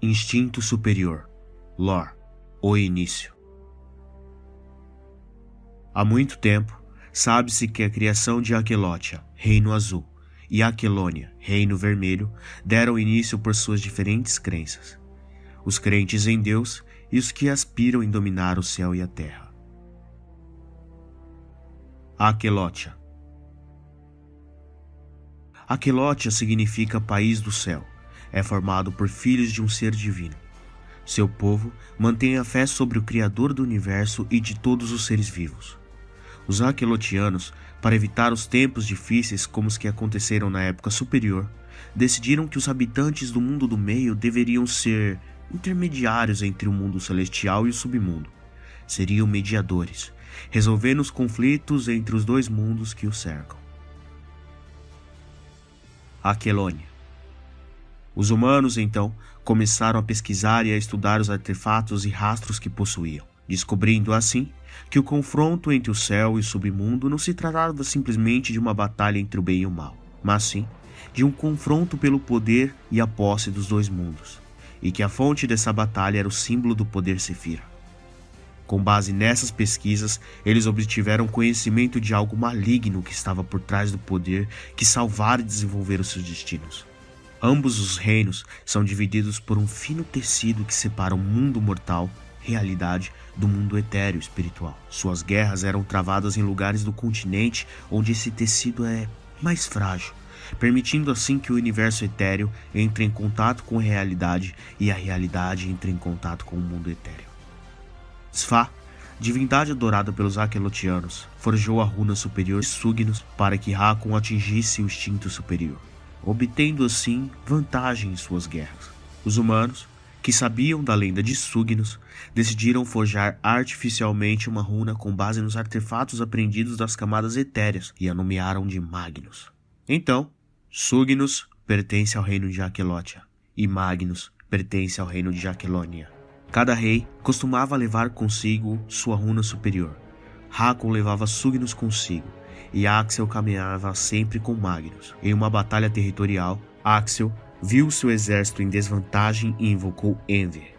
Instinto superior. Lore. O início. Há muito tempo, sabe-se que a criação de Aquelotia, Reino Azul, e Aquelônia, Reino Vermelho, deram início por suas diferentes crenças. Os crentes em Deus e os que aspiram em dominar o céu e a terra. Aquelotia. Aquelotia significa país do céu. É formado por filhos de um ser divino. Seu povo mantém a fé sobre o Criador do universo e de todos os seres vivos. Os aquelotianos, para evitar os tempos difíceis como os que aconteceram na época superior, decidiram que os habitantes do mundo do meio deveriam ser intermediários entre o mundo celestial e o submundo. Seriam mediadores, resolvendo os conflitos entre os dois mundos que o cercam. Aquelônia. Os humanos, então, começaram a pesquisar e a estudar os artefatos e rastros que possuíam, descobrindo assim que o confronto entre o céu e o submundo não se tratava simplesmente de uma batalha entre o bem e o mal, mas sim de um confronto pelo poder e a posse dos dois mundos, e que a fonte dessa batalha era o símbolo do poder Sefira. Com base nessas pesquisas, eles obtiveram conhecimento de algo maligno que estava por trás do poder que salvara e desenvolver os seus destinos. Ambos os reinos são divididos por um fino tecido que separa o mundo mortal, realidade, do mundo etéreo espiritual. Suas guerras eram travadas em lugares do continente onde esse tecido é mais frágil, permitindo assim que o universo etéreo entre em contato com a realidade e a realidade entre em contato com o mundo etéreo. Sfa, divindade adorada pelos aquelotianos, forjou a runa superior Sugnos para que Hakon atingisse o instinto superior, obtendo assim vantagem em suas guerras. Os humanos, que sabiam da lenda de Sugnos, decidiram forjar artificialmente uma runa com base nos artefatos apreendidos das camadas etéreas e a nomearam de Magnus. Então, Sugnos pertence ao reino de Aquelotia e Magnus pertence ao reino de Aquelônia. Cada rei costumava levar consigo sua runa superior. Hakon levava Sugnos consigo, e Axel caminhava sempre com Magnus. Em uma batalha territorial, Axel viu seu exército em desvantagem e invocou Enver.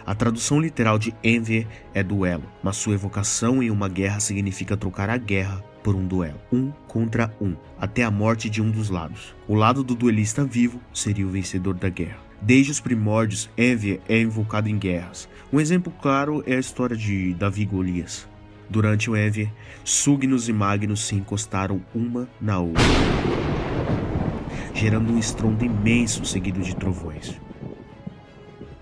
A tradução literal de Enver é duelo, mas sua evocação em uma guerra significa trocar a guerra por um duelo, 1 contra 1, até a morte de um dos lados. O lado do duelista vivo seria o vencedor da guerra. Desde os primórdios, Enver é invocado em guerras. Um exemplo claro é a história de Davi e Golias. Durante o Enver, Sugnos e Magnus se encostaram uma na outra, gerando um estrondo imenso seguido de trovões.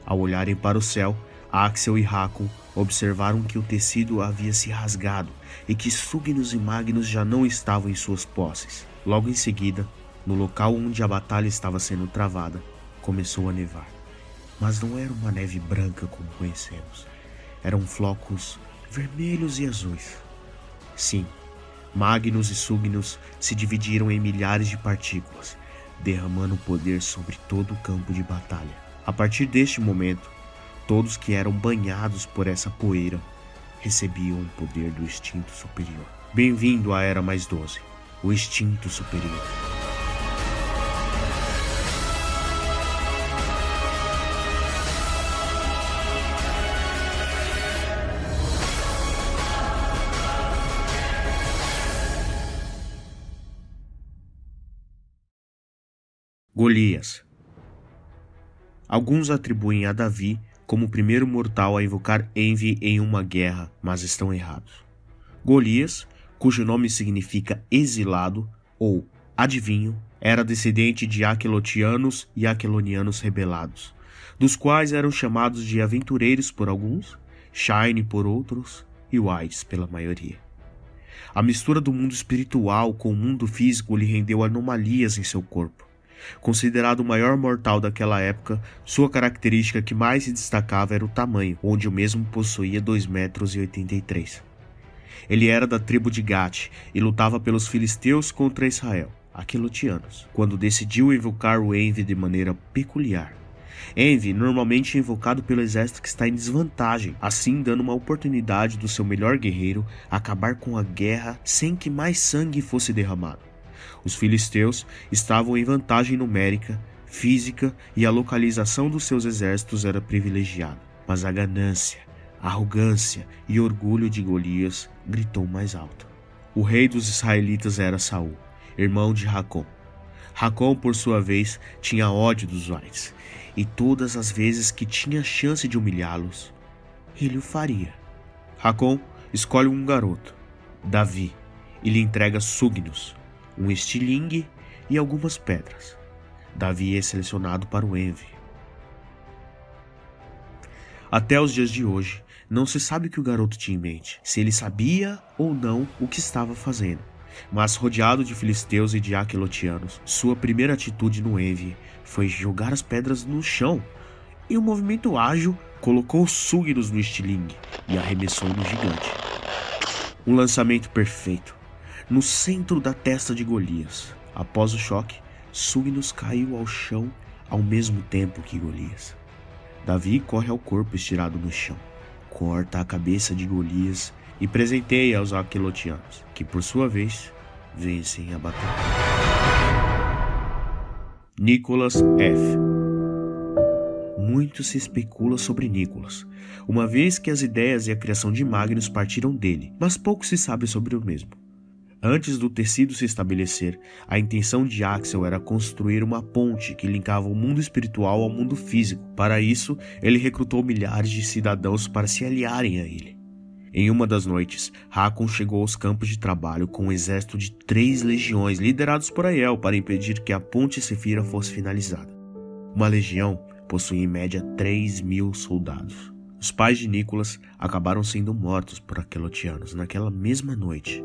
Ao olharem para o céu, Axel e Hakon observaram que o tecido havia se rasgado e que Sugnos e Magnus já não estavam em suas posses. Logo em seguida, no local onde a batalha estava sendo travada, começou a nevar. Mas não era uma neve branca como conhecemos. Eram flocos vermelhos e azuis. Sim, Magnus e Sugnos se dividiram em milhares de partículas, derramando poder sobre todo o campo de batalha. A partir deste momento, todos que eram banhados por essa poeira recebiam o poder do instinto superior. Bem-vindo à Era Mais 12, o instinto superior. Golias. Alguns atribuem a Davi como o primeiro mortal a invocar Envy em uma guerra, mas estão errados. Golias, cujo nome significa exilado ou adivinho, era descendente de aquelotianos e aquelonianos rebelados, dos quais eram chamados de aventureiros por alguns, Shine por outros e Whites pela maioria. A mistura do mundo espiritual com o mundo físico lhe rendeu anomalias em seu corpo. Considerado o maior mortal daquela época, sua característica que mais se destacava era o tamanho, onde o mesmo possuía 2,83 metros. Ele era da tribo de Gat e lutava pelos filisteus contra Israel, aquelotianos, quando decidiu invocar o Envy de maneira peculiar. Envy normalmente é invocado pelo exército que está em desvantagem, assim dando uma oportunidade do seu melhor guerreiro acabar com a guerra sem que mais sangue fosse derramado. Os filisteus estavam em vantagem numérica, física e a localização dos seus exércitos era privilegiada. Mas a ganância, arrogância e orgulho de Golias gritou mais alto. O rei dos israelitas era Saul, irmão de Racom. Racom, por sua vez, tinha ódio dos vais, e todas as vezes que tinha chance de humilhá-los, ele o faria. Racom escolhe um garoto, Davi, e lhe entrega Sugnos, um estilingue e algumas pedras. Davi é selecionado para o Envi. Até os dias de hoje, não se sabe o que o garoto tinha em mente, se ele sabia ou não o que estava fazendo. Mas rodeado de filisteus e de aquelotianos, sua primeira atitude no Envi foi jogar as pedras no chão. Em um movimento ágil, colocou Sugnos no estilingue e arremessou no gigante. Um lançamento perfeito, no centro da testa de Golias. Após o choque, Sugnos caiu ao chão ao mesmo tempo que Golias. Davi corre ao corpo estirado no chão, corta a cabeça de Golias e presenteia aos aquelotianos, que por sua vez vencem a batalha. Nicolas F. Muito se especula sobre Nicolas, uma vez que as ideias e a criação de Magnus partiram dele, mas pouco se sabe sobre o mesmo. Antes do tecido se estabelecer, a intenção de Axel era construir uma ponte que linkava o mundo espiritual ao mundo físico. Para isso, ele recrutou milhares de cidadãos para se aliarem a ele. Em uma das noites, Hakon chegou aos campos de trabalho com um exército de 3 legiões liderados por Aiel para impedir que a ponte Sefira fosse finalizada. Uma legião possui em média 3.000 soldados. Os pais de Nicolas acabaram sendo mortos por aquelotianos naquela mesma noite,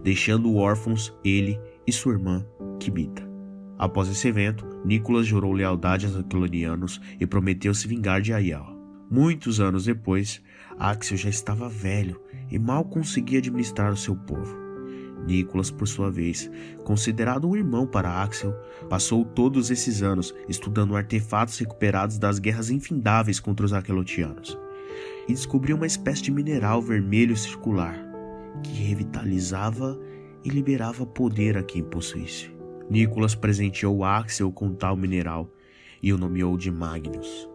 deixando órfãos ele e sua irmã, Kibita. Após esse evento, Nicolas jurou lealdade aos aquelonianos e prometeu se vingar de Aiel. Muitos anos depois, Axel já estava velho e mal conseguia administrar o seu povo. Nicolas, por sua vez, considerado um irmão para Axel, passou todos esses anos estudando artefatos recuperados das guerras infindáveis contra os aquelotianos e descobriu uma espécie de mineral vermelho circular que revitalizava e liberava poder a quem possuísse. Nicolas presenteou Axel com tal mineral e o nomeou de Magnus.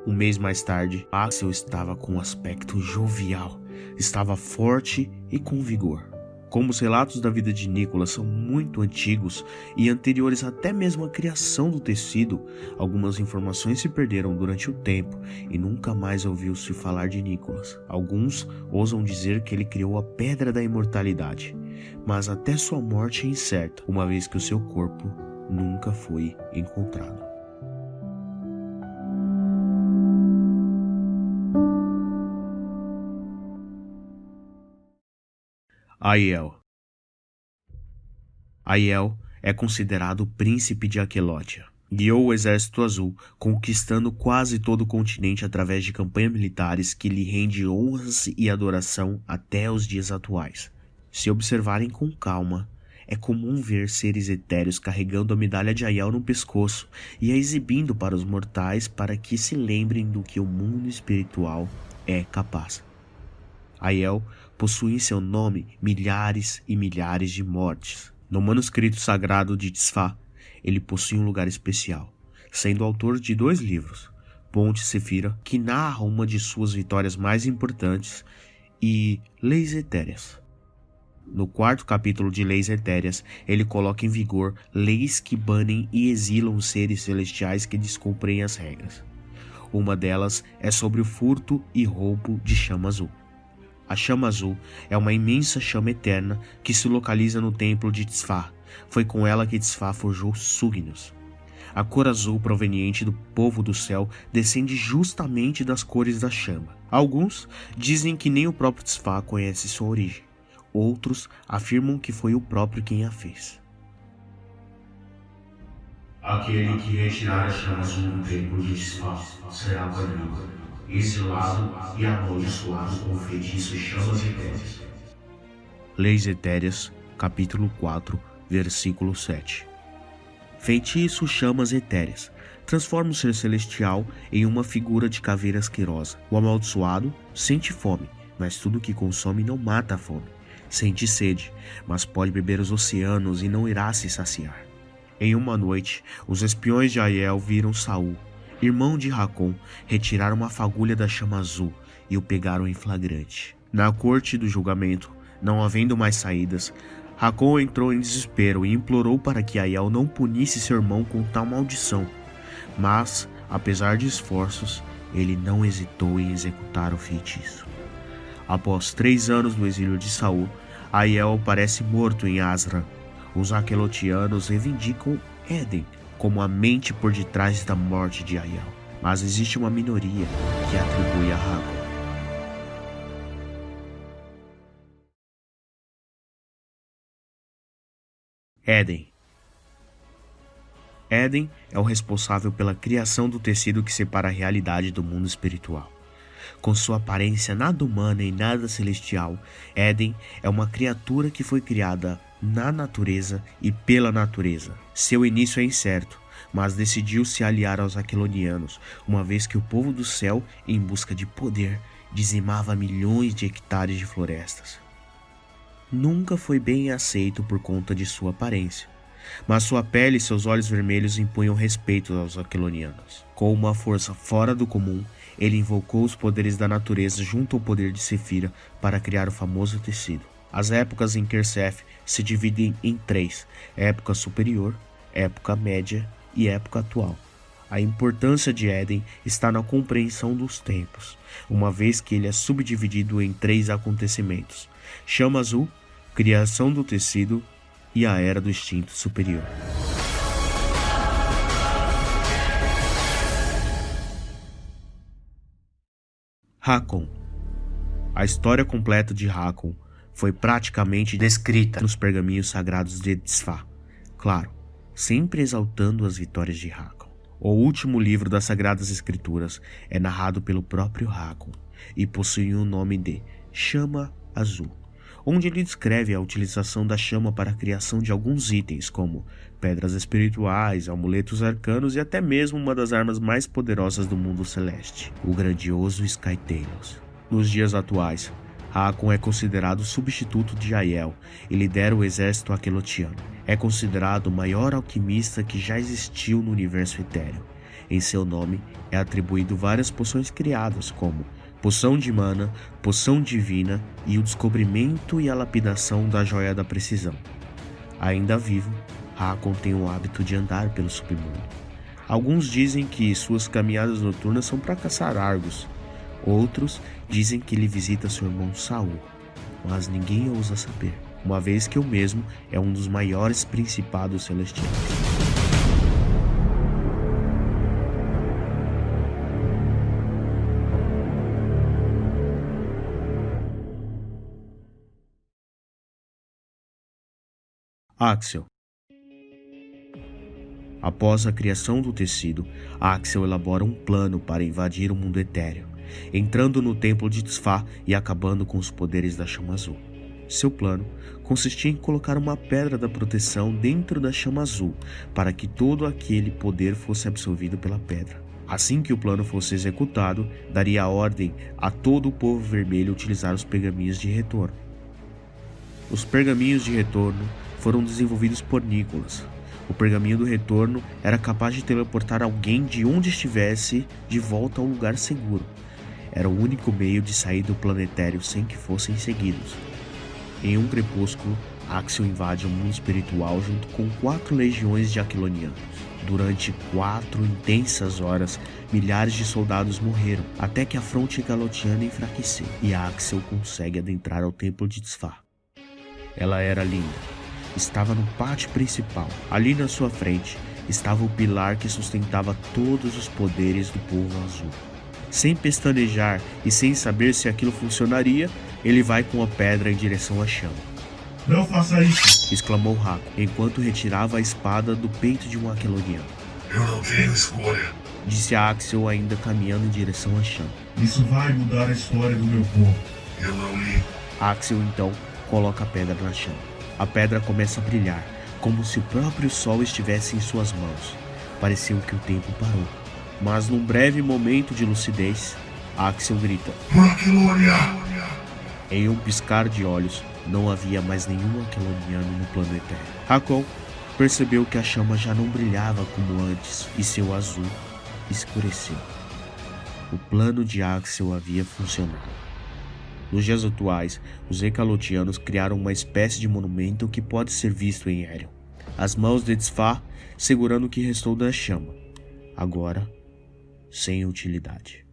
Um mês mais tarde, Axel estava com um aspecto jovial, estava forte e com vigor. Como os relatos da vida de Nicolas são muito antigos e anteriores até mesmo à criação do tecido, algumas informações se perderam durante o tempo e nunca mais ouviu-se falar de Nicolas. Alguns ousam dizer que ele criou a Pedra da Imortalidade, mas até sua morte é incerta, uma vez que o seu corpo nunca foi encontrado. Aiel. Aiel é considerado o príncipe de Aquelótia. Guiou o Exército Azul, conquistando quase todo o continente através de campanhas militares que lhe rende honras e adoração até os dias atuais. Se observarem com calma, é comum ver seres etéreos carregando a medalha de Aiel no pescoço e a exibindo para os mortais para que se lembrem do que o mundo espiritual é capaz. Aiel possui em seu nome milhares e milhares de mortes. No manuscrito sagrado de Tzfá, ele possui um lugar especial, sendo autor de 2 livros, Ponte Sefira, que narra uma de suas vitórias mais importantes, e Leis Etéreas. No 4º capítulo de Leis Etéreas, ele coloca em vigor leis que banem e exilam os seres celestiais que descumprem as regras. Uma delas é sobre o furto e roubo de chama azul. A chama azul é uma imensa chama eterna que se localiza no templo de Tzfá. Foi com ela que Tzfá forjou Sugnos. A cor azul proveniente do povo do céu descende justamente das cores da chama. Alguns dizem que nem o próprio Tzfá conhece sua origem. Outros afirmam que foi o próprio quem a fez. Aquele que retirar a chama azul do templo de Tzfá será banido, exilado e amaldiçoado com o feitiço chamas etéreas. Leis Etéreas, capítulo 4, versículo 7. Feitiço chamas etéreas. Transforma o ser celestial em uma figura de caveira asquerosa. O amaldiçoado sente fome, mas tudo que consome não mata a fome. Sente sede, mas pode beber os oceanos e não irá se saciar. Em uma noite, os espiões de Aiel viram Saul, irmão de Hakon, retirar uma fagulha da chama azul e o pegaram em flagrante. Na corte do julgamento, não havendo mais saídas, Hakon entrou em desespero e implorou para que Aiel não punisse seu irmão com tal maldição. Mas, apesar de esforços, ele não hesitou em executar o feitiço. Após 3 anos no exílio de Saul, Aiel aparece morto em Azran. Os Aquelotianos reivindicam Éden como a mente por detrás da morte de Aiel, mas existe uma minoria que atribui a Hakon. Éden. Éden é o responsável pela criação do tecido que separa a realidade do mundo espiritual. Com sua aparência nada humana e nada celestial, Éden é uma criatura que foi criada na natureza e pela natureza. Seu início é incerto, mas decidiu se aliar aos Aquilonianos, uma vez que o povo do céu, em busca de poder, dizimava milhões de hectares de florestas. Nunca foi bem aceito por conta de sua aparência, mas sua pele e seus olhos vermelhos impunham respeito aos Aquilonianos. Com uma força fora do comum, ele invocou os poderes da natureza junto ao poder de Sefira para criar o famoso tecido. As épocas em Kersef se dividem em 3: época superior, época média e época atual. A importância de Éden está na compreensão dos tempos, uma vez que ele é subdividido em 3 acontecimentos: chama azul, criação do tecido e a era do instinto superior. Hakon. A história completa de Hakon foi praticamente descrita nos pergaminhos sagrados de Tzfar. Claro, sempre exaltando as vitórias de Hakon. O último livro das Sagradas Escrituras é narrado pelo próprio Hakon e possui o nome de Chama Azul, onde ele descreve a utilização da chama para a criação de alguns itens, como pedras espirituais, amuletos arcanos e até mesmo uma das armas mais poderosas do mundo celeste, o grandioso Skytalos. Nos dias atuais, Hakon é considerado o substituto de Aiel e lidera o exército aquelotiano. É considerado o maior alquimista que já existiu no universo etéreo. Em seu nome é atribuído várias poções criadas, como poção de mana, poção divina e o descobrimento e a lapidação da joia da precisão. Ainda vivo, Hakon tem o hábito de andar pelo submundo. Alguns dizem que suas caminhadas noturnas são para caçar Argos. Outros dizem que ele visita seu irmão Saul, mas ninguém ousa saber, uma vez que o mesmo é um dos maiores principados celestiais. Axel. Após a criação do tecido, Axel elabora um plano para invadir o mundo etéreo, entrando no templo de Tzfar e acabando com os poderes da chama azul. Seu plano consistia em colocar uma pedra da proteção dentro da chama azul, para que todo aquele poder fosse absorvido pela pedra. Assim que o plano fosse executado, daria a ordem a todo o povo vermelho utilizar os pergaminhos de retorno. Os pergaminhos de retorno foram desenvolvidos por Nicholas. O pergaminho do retorno era capaz de teleportar alguém de onde estivesse de volta a um lugar seguro. Era o único meio de sair do planetário sem que fossem seguidos. Em um crepúsculo, Axel invade o mundo espiritual junto com 4 legiões de Aquilonianos. Durante 4 intensas horas, milhares de soldados morreram, até que a fronte galotiana enfraqueceu e Axel consegue adentrar ao templo de Tzfar. Ela era linda. Estava no pátio principal. Ali na sua frente estava o pilar que sustentava todos os poderes do povo azul. Sem pestanejar e sem saber se aquilo funcionaria, ele vai com a pedra em direção à chama. Não faça isso! Exclamou Hakon, enquanto retirava a espada do peito de um Aquiloniano. Eu não tenho escolha. Disse Axel, ainda caminhando em direção à chama. Isso vai mudar a história do meu povo. Eu não li. Axel então coloca a pedra na chama. A pedra começa a brilhar, como se o próprio sol estivesse em suas mãos. Pareceu que o tempo parou. Mas num breve momento de lucidez, Axel grita: Aquilônia! Em um piscar de olhos, não havia mais nenhum Aquiloniano no plano etéreo. Hakon percebeu que a chama já não brilhava como antes e seu azul escureceu. O plano de Axel havia funcionado. Nos dias atuais, os Ecalotianos criaram uma espécie de monumento que pode ser visto em Helion. As mãos de Tzfar segurando o que restou da chama, agora sem utilidade.